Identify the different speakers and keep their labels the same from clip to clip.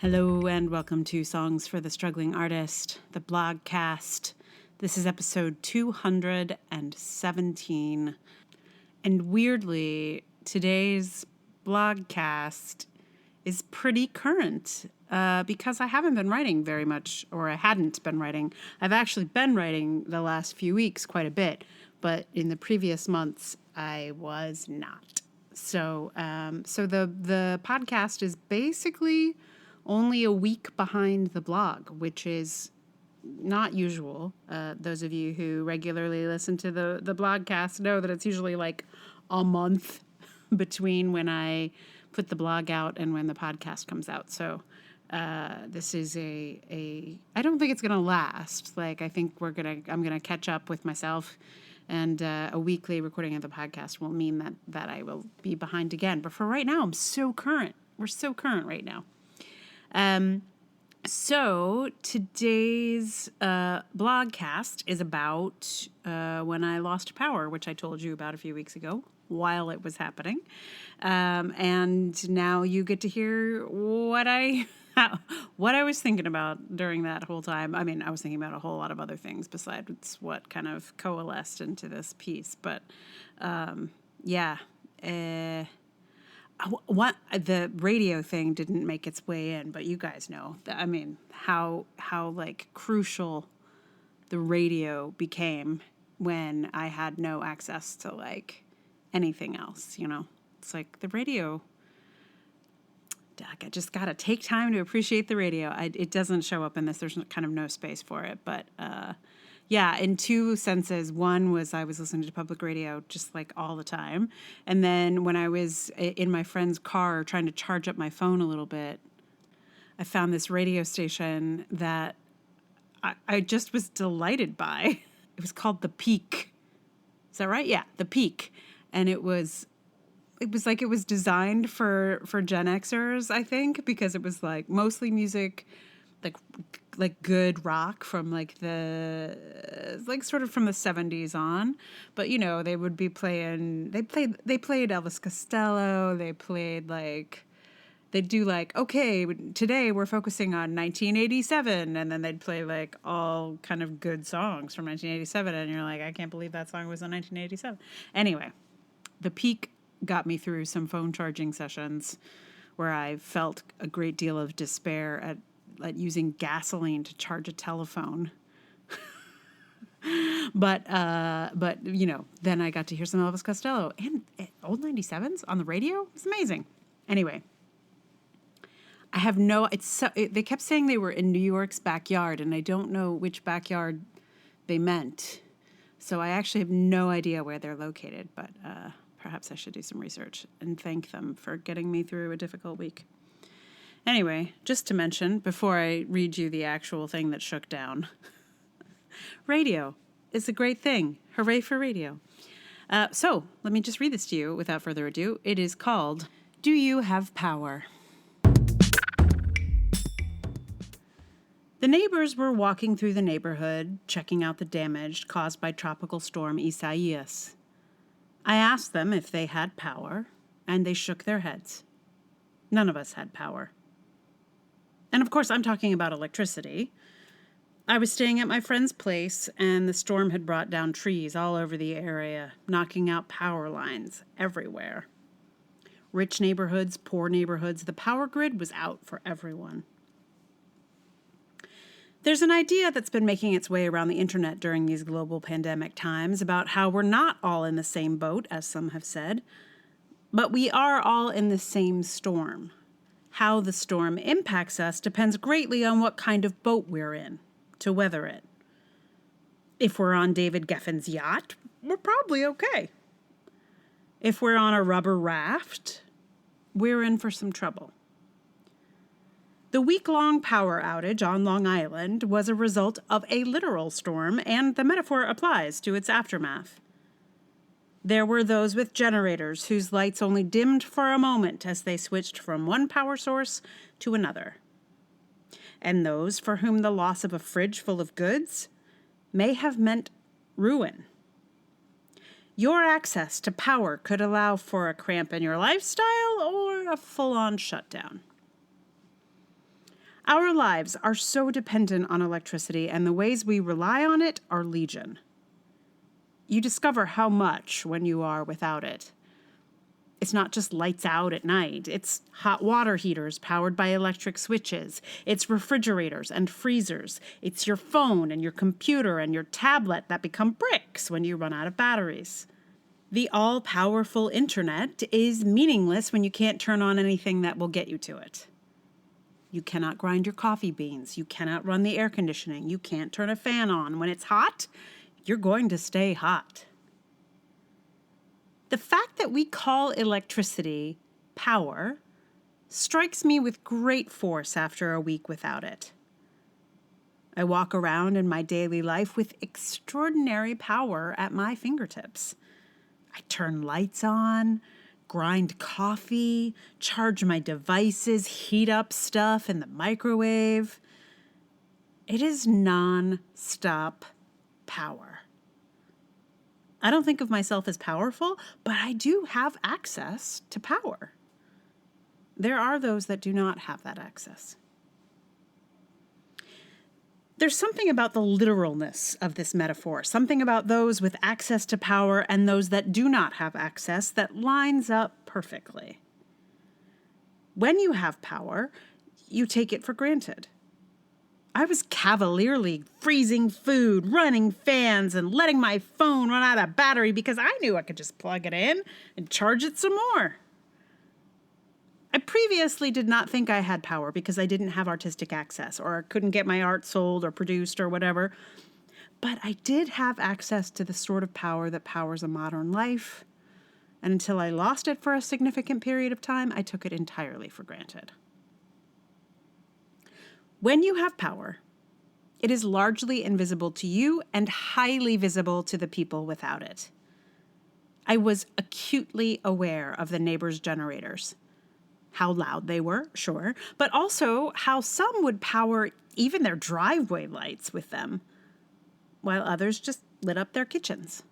Speaker 1: Hello and welcome to Songs for the Struggling Artist, the blogcast. This is episode 217. And weirdly, today's blogcast is pretty current because I haven't been writing very much, or I hadn't been writing. I've actually been writing the last few weeks quite a bit, but in the previous months, I was not. So the podcast is basically only a week behind the blog, which is not usual. Those of you who regularly listen to the blogcast know that it's usually like a month between when I put the blog out and when the podcast comes out. So this is I don't think it's going to last. Like, I think I'm going to catch up with myself, and a weekly recording of the podcast will mean that I will be behind again. But for right now, I'm so current. We're so current right now. So today's blogcast is about when I lost power, which I told you about a few weeks ago while it was happening. And now you get to hear what I was thinking about during that whole time. I mean, I was thinking about a whole lot of other things besides what kind of coalesced into this piece. But what the radio thing didn't make its way in, but you guys know that, I mean, how like crucial the radio became when I had no access to like anything else, you know. It's like the radio, I just got to take time to appreciate the radio. It doesn't show up in this. There's kind of no space for it, but yeah, in two senses. One was I was listening to public radio just like all the time. And then when I was in my friend's car trying to charge up my phone a little bit, I found this radio station that I just was delighted by. It was called The Peak. Is that right? Yeah, The Peak. And it was designed for Gen Xers, I think, because it was like mostly music, like good rock from like sort of from the 70s on. But you know, they would be played Elvis Costello, they'd do like, okay, today we're focusing on 1987, and then they'd play like all kind of good songs from 1987, and you're like, I can't believe that song was in 1987. Anyway, The Peak got me through some phone charging sessions where I felt a great deal of despair at using gasoline to charge a telephone. But you know, then I got to hear some Elvis Costello and old 97s on the radio. It's amazing. Anyway, they kept saying they were in New York's backyard, and I don't know which backyard they meant. So I actually have no idea where they're located, but perhaps I should do some research and thank them for getting me through a difficult week. Anyway, just to mention, before I read you the actual thing that shook down, radio is a great thing. Hooray for radio. So let me just read this to you without further ado. It is called, Do You Have Power? The neighbors were walking through the neighborhood, checking out the damage caused by Tropical Storm Isaias. I asked them if they had power, and they shook their heads. None of us had power. And of course, I'm talking about electricity. I was staying at my friend's place, and the storm had brought down trees all over the area, knocking out power lines everywhere. Rich neighborhoods, poor neighborhoods, the power grid was out for everyone. There's an idea that's been making its way around the internet during these global pandemic times about how we're not all in the same boat, as some have said, but we are all in the same storm. How the storm impacts us depends greatly on what kind of boat we're in to weather it. If we're on David Geffen's yacht, we're probably okay. If we're on a rubber raft, we're in for some trouble. The week-long power outage on Long Island was a result of a literal storm, and the metaphor applies to its aftermath. There were those with generators whose lights only dimmed for a moment as they switched from one power source to another. And those for whom the loss of a fridge full of goods may have meant ruin. Your access to power could allow for a cramp in your lifestyle or a full-on shutdown. Our lives are so dependent on electricity, and the ways we rely on it are legion. You discover how much when you are without it. It's not just lights out at night. It's hot water heaters powered by electric switches. It's refrigerators and freezers. It's your phone and your computer and your tablet that become bricks when you run out of batteries. The all-powerful internet is meaningless when you can't turn on anything that will get you to it. You cannot grind your coffee beans. You cannot run the air conditioning. You can't turn a fan on. When it's hot, you're going to stay hot. The fact that we call electricity power strikes me with great force after a week without it. I walk around in my daily life with extraordinary power at my fingertips. I turn lights on, grind coffee, charge my devices, heat up stuff in the microwave. It is non-stop power. I don't think of myself as powerful, but I do have access to power. There are those that do not have that access. There's something about the literalness of this metaphor, something about those with access to power and those that do not have access that lines up perfectly. When you have power, you take it for granted. I was cavalierly freezing food, running fans, and letting my phone run out of battery because I knew I could just plug it in and charge it some more. I previously did not think I had power because I didn't have artistic access or couldn't get my art sold or produced or whatever. But I did have access to the sort of power that powers a modern life. And until I lost it for a significant period of time, I took it entirely for granted. When you have power, it is largely invisible to you and highly visible to the people without it. I was acutely aware of the neighbors' generators. How loud they were, sure, but also how some would power even their driveway lights with them, while others just lit up their kitchens.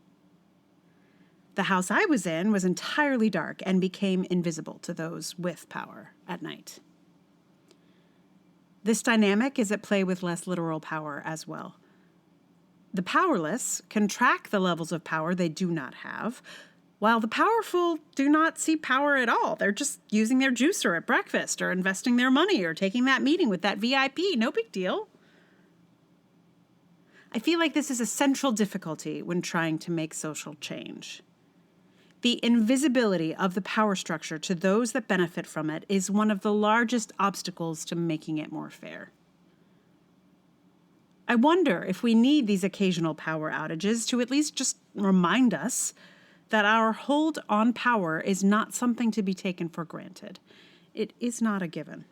Speaker 1: The house I was in was entirely dark and became invisible to those with power at night. This dynamic is at play with less literal power as well. The powerless can track the levels of power they do not have, while the powerful do not see power at all. They're just using their juicer at breakfast or investing their money or taking that meeting with that VIP. No big deal. I feel like this is a central difficulty when trying to make social change. The invisibility of the power structure to those that benefit from it is one of the largest obstacles to making it more fair. I wonder if we need these occasional power outages to at least just remind us that our hold on power is not something to be taken for granted. It is not a given.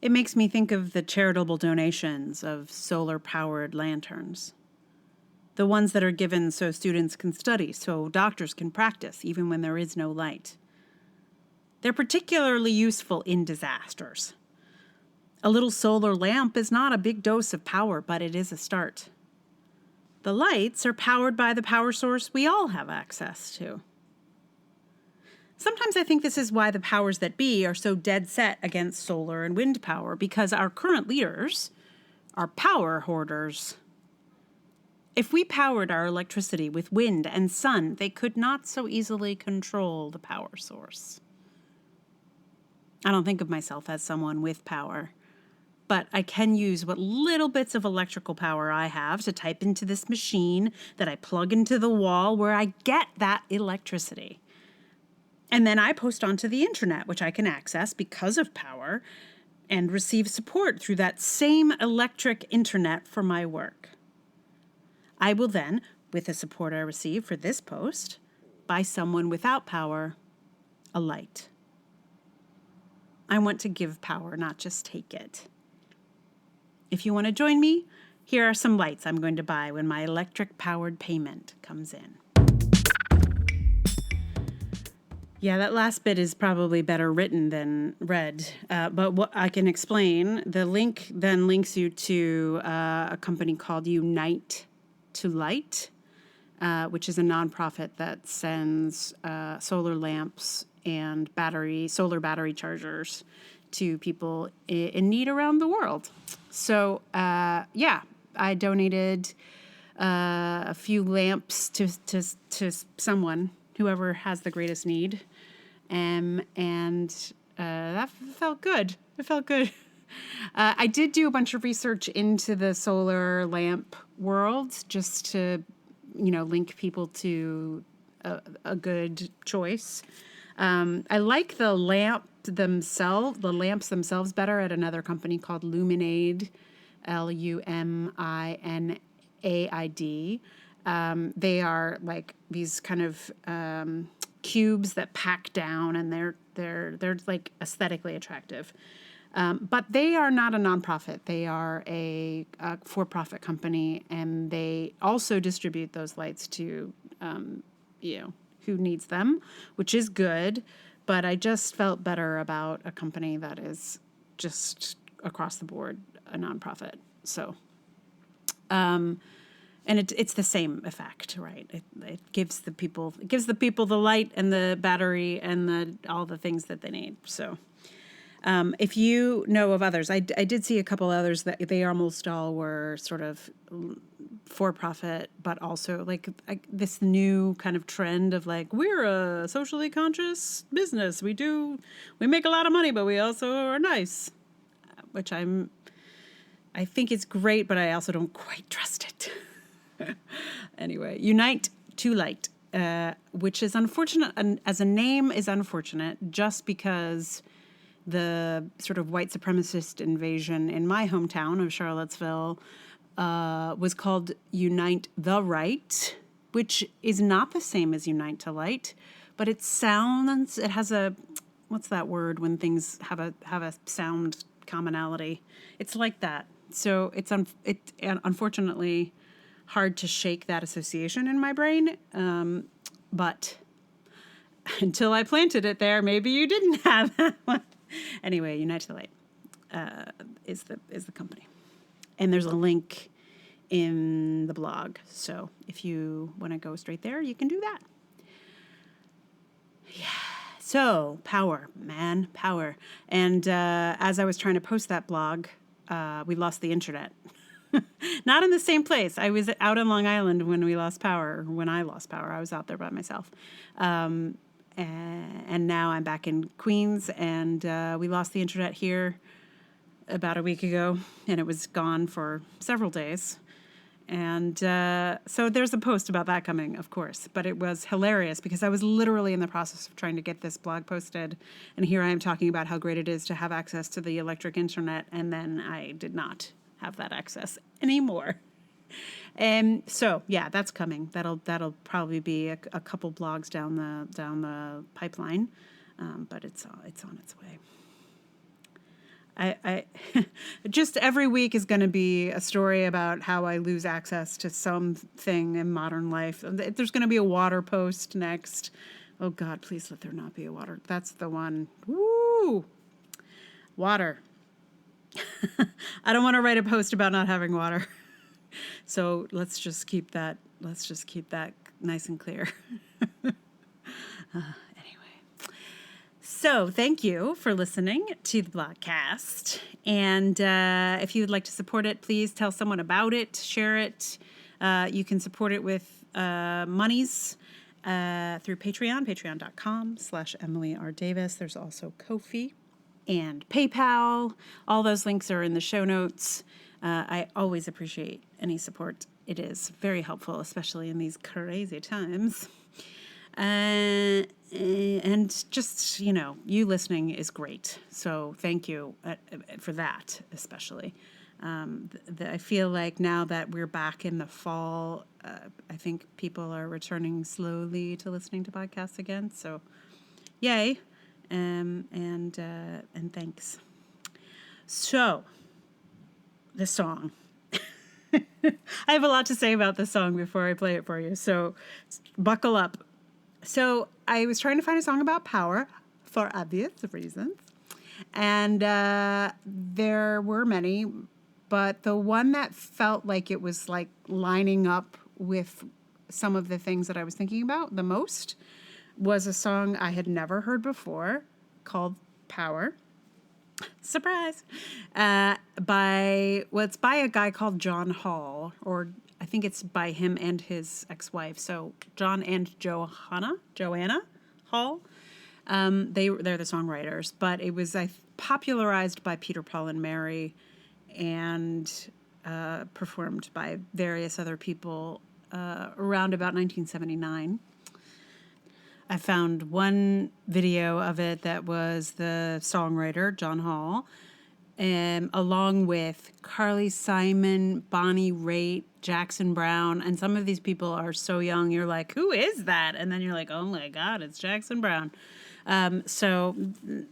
Speaker 1: It makes me think of the charitable donations of solar-powered lanterns. The ones that are given so students can study, so doctors can practice, even when there is no light. They're particularly useful in disasters. A little solar lamp is not a big dose of power, but it is a start. The lights are powered by the power source we all have access to. Sometimes I think this is why the powers that be are so dead set against solar and wind power, because our current leaders are power hoarders. If we powered our electricity with wind and sun, they could not so easily control the power source. I don't think of myself as someone with power, but I can use what little bits of electrical power I have to type into this machine that I plug into the wall where I get that electricity. And then I post onto the internet, which I can access because of power, and receive support through that same electric internet for my work. I will then, with the support I receive for this post, buy someone without power a light. I want to give power, not just take it. If you want to join me, here are some lights I'm going to buy when my electric-powered payment comes in. Yeah, that last bit is probably better written than read, but what I can explain, the link then links you to a company called Unite to Light, which is a nonprofit that sends solar lamps and solar battery chargers to people in need around the world. So, I donated a few lamps to someone, whoever has the greatest need. And that felt good. It felt good. I did do a bunch of research into the solar lamp world just to, link people to a good choice. I like the lamps themselves better at another company called Luminaid, Luminaid. They are like these kind of cubes that pack down, and they're like aesthetically attractive. But they are not a nonprofit. They are a for-profit company, and they also distribute those lights to, who needs them, which is good. But I just felt better about a company that is just across the board a nonprofit. So, and it's the same effect, right? It gives the people the light and the battery and all the things that they need. So. If you know of others, I did see a couple others that they almost all were sort of for-profit, but also like this new kind of trend of like, we're a socially conscious business. We make a lot of money, but we also are nice, which I think it's great, but I also don't quite trust it. Anyway, Unite to Light, which is unfortunate, and as a name is unfortunate just because the sort of white supremacist invasion in my hometown of Charlottesville was called Unite the Right, which is not the same as Unite to Light, but it has a, what's that word when things have a sound commonality? It's like that. So it's unfortunately hard to shake that association in my brain, but until I planted it there, maybe you didn't have that one. Anyway, Unite to the Light is the company, and there's a link in the blog. So if you want to go straight there, you can do that. Yeah. So power. And as I was trying to post that blog, we lost the internet. Not in the same place. I was out on Long Island when I lost power. I was out there by myself. And now I'm back in Queens, and we lost the internet here about a week ago, and it was gone for several days. And so there's a post about that coming, of course, but it was hilarious because I was literally in the process of trying to get this blog posted, and here I am talking about how great it is to have access to the electric internet, and then I did not have that access anymore. So yeah, that's coming. That'll probably be a couple blogs down the pipeline, but it's on its way. I just every week is going to be a story about how I lose access to something in modern life. There's going to be a water post next. Oh God, please let there not be a water. That's the one. Woo! Water. I don't want to write a post about not having water. So let's just keep that nice and clear. Anyway, so thank you for listening to the blogcast. And if you would like to support it, please tell someone about it, share it. You can support it with monies through Patreon, patreon.com/Emily R. Davis. There's also Ko-fi and PayPal. All those links are in the show notes. I always appreciate any support. It is very helpful, especially in these crazy times. And just, you listening is great. So thank you for that, especially. I feel like now that we're back in the fall, I think people are returning slowly to listening to podcasts again. So yay. And thanks. So, the song. I have a lot to say about this song before I play it for you, so buckle up. So I was trying to find a song about power for obvious reasons, and there were many, but the one that felt like it was like lining up with some of the things that I was thinking about the most was a song I had never heard before called Power. Surprise! It's by a guy called John Hall, or I think it's by him and his ex-wife. So John and Joanna Hall. They're the songwriters, but it was popularized by Peter, Paul, and Mary, and performed by various other people around about 1979. I found one video of it that was the songwriter, John Hall, along with Carly Simon, Bonnie Raitt, Jackson Browne. And some of these people are so young, you're like, who is that? And then you're like, oh my God, it's Jackson Browne. So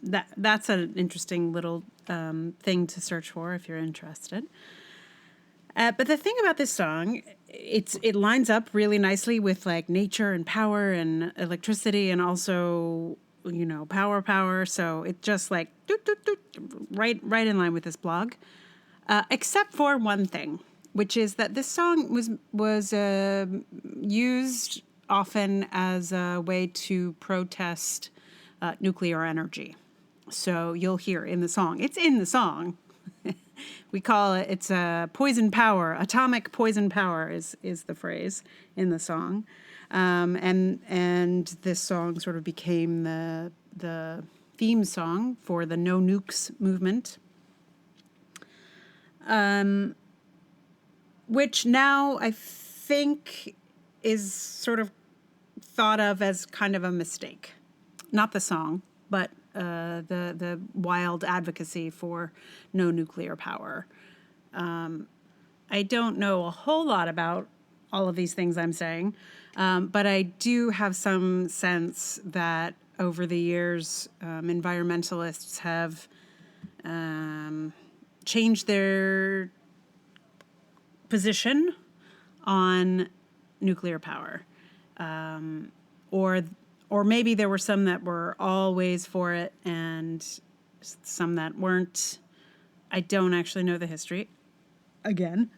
Speaker 1: that's an interesting little thing to search for if you're interested. But the thing about this song, it lines up really nicely with like nature and power and electricity and also, power. So it just like doot, doot, doot, right in line with this blog, except for one thing, which is that this song was used often as a way to protest nuclear energy. So you'll hear in the song, it's in the song. We call it's poison power, atomic poison power is the phrase in the song. And this song sort of became the theme song for the No Nukes movement. Which now I think is sort of thought of as kind of a mistake. Not the song, but the wild advocacy for no nuclear power. I don't know a whole lot about all of these things I'm saying, but I do have some sense that over the years, environmentalists have changed their position on nuclear power, or maybe there were some that were always for it and some that weren't. I don't actually know the history, again,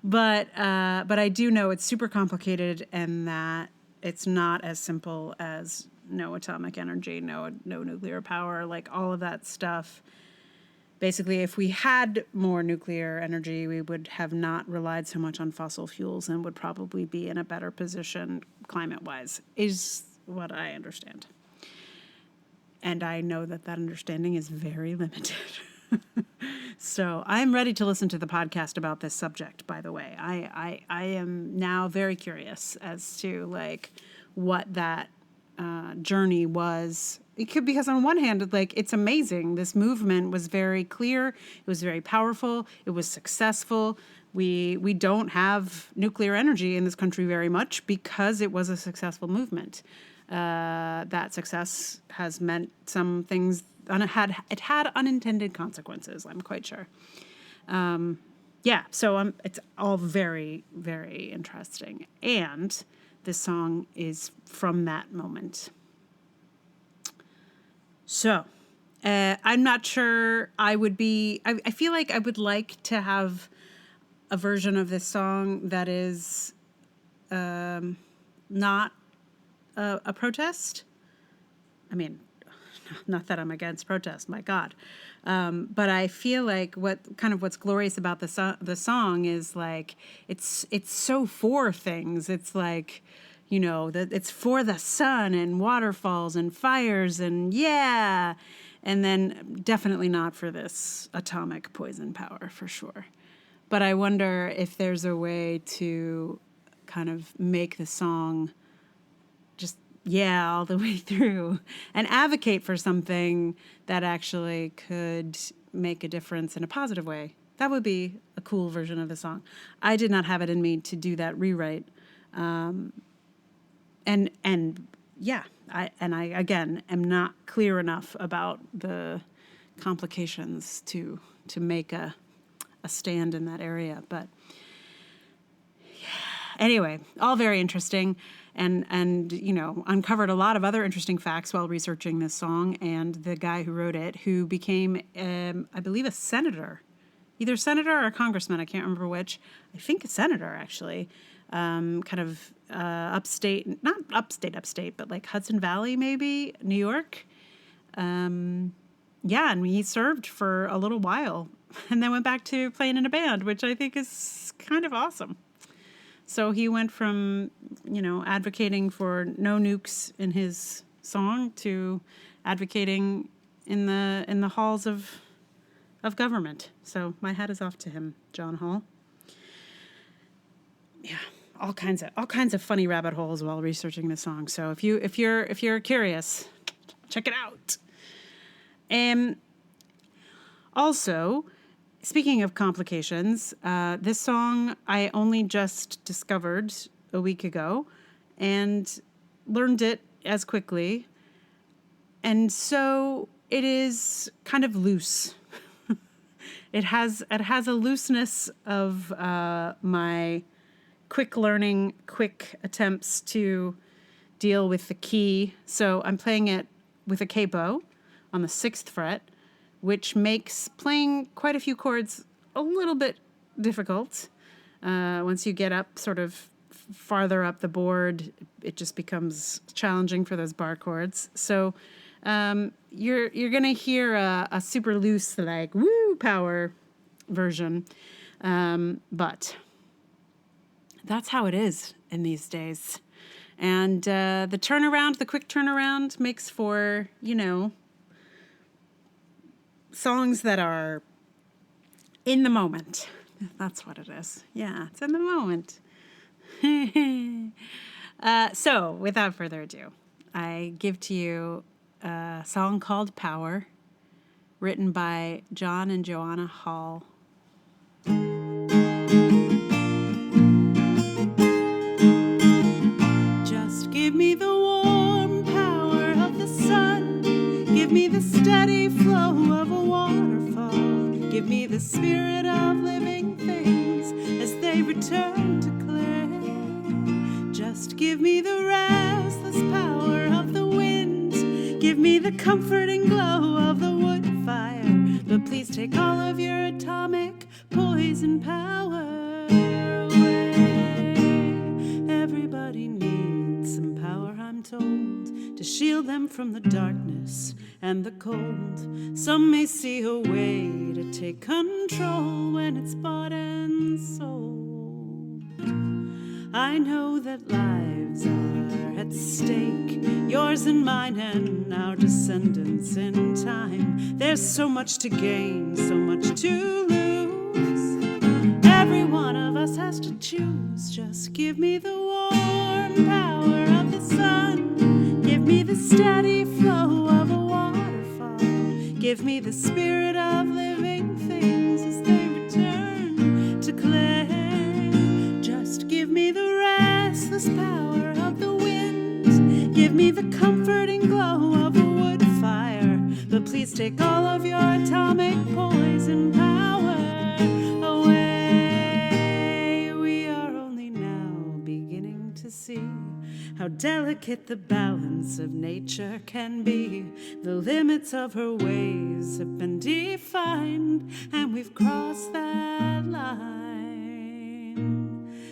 Speaker 1: but I do know it's super complicated and that it's not as simple as no atomic energy, no nuclear power, like all of that stuff. Basically, if we had more nuclear energy, we would have not relied so much on fossil fuels and would probably be in a better position climate-wise, is what I understand. And I know that understanding is very limited. So I'm ready to listen to the podcast about this subject, by the way. I am now very curious as to like what that journey was. It could, because on one hand, like, it's amazing. This movement was very clear. It was very powerful. It was successful. We don't have nuclear energy in this country very much because it was a successful movement. That success has meant some things. It had unintended consequences, I'm quite sure. So it's all very, very interesting. And this song is from that moment. So I'm not sure I feel like I would like to have a version of this song that is not a protest. I mean, not that I'm against protest, my God. But I feel like what's glorious about the song is like, it's so for things. It's like, that it's for the sun and waterfalls and fires and and then definitely not for this atomic poison power for sure. But I wonder if there's a way to kind of make the song just all the way through and advocate for something that actually could make a difference in a positive way. That would be a cool version of the song. I did not have it in me to do that rewrite. I again am not clear enough about the complications to make a stand in that area. But anyway, all very interesting. And uncovered a lot of other interesting facts while researching this song, and the guy who wrote it, who became, I believe, a senator, either senator or a congressman, I can't remember which. I think a senator, actually, kind of upstate, not upstate, but like Hudson Valley, maybe, New York. Yeah, and he served for a little while and then went back to playing in a band, which I think is kind of awesome. So he went from, advocating for no nukes in his song to advocating in the halls of government. So my hat is off to him, John Hall. Yeah, all kinds of funny rabbit holes while researching this song. So if you're curious, check it out. Also, speaking of complications, this song I only just discovered a week ago and learned it as quickly. And so it is kind of loose. It has a looseness of my quick learning, quick attempts to deal with the key. So I'm playing it with a capo on the 6th fret, which makes playing quite a few chords a little bit difficult. Once you get up sort of farther up the board, it just becomes challenging for those bar chords. So you're gonna hear a super loose, like woo power version, but that's how it is in these days. And the quick turnaround makes for, songs that are in the moment. That's what it is. Yeah, it's in the moment. So, without further ado, I give to you a song called Power, written by John and Joanna Hall. Just give me the warm power of the sun. Give me the steady flow of a waterfall. Give me the spirit of living things as they return to clay. Just give me the restless power of the wind. Give me the comforting glow of the wood fire. But please take all of your atomic poison power away. Everybody needs some power, I'm told, to shield them from the darkness and the cold. Some may see a way to take control when it's bought and sold. I know that lives are at stake, yours and mine and our descendants in time. There's so much to gain, so much to lose. Every one of us has to choose. Just give me the warm power of the sun. Give me the steady flow of a waterfall. Give me the spirit of living things as they return to clay. Just give me the restless power of the wind. Give me the comforting glow of a wood fire. But please take all of your atomic poison power away. We are only now beginning to see how delicate the balance of nature can be. The limits of her ways have been defined, and we've crossed that line.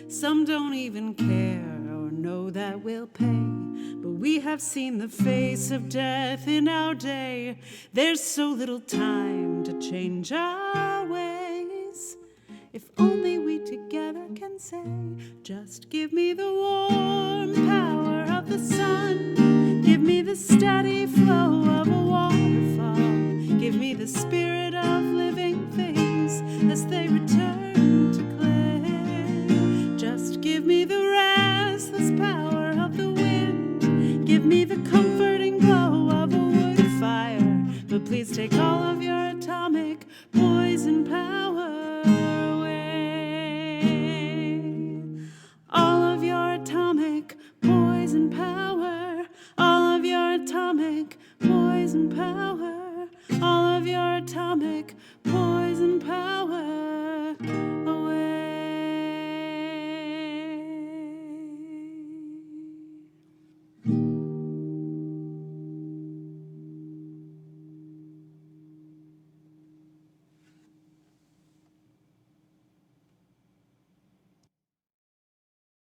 Speaker 1: Some don't even care or know that we'll pay, but we have seen the face of death in our day. There's so little time to change our ways. If only we together can say, just give me the warm power of the sun. Give me the steady flow of a waterfall. Give me the spirit of living things as they return to clay. Just give me the restless power of the wind. Give me the comforting glow of a wood fire. But please take all of your atomic poison power away. All of your atomic poison power. All of your atomic poison power.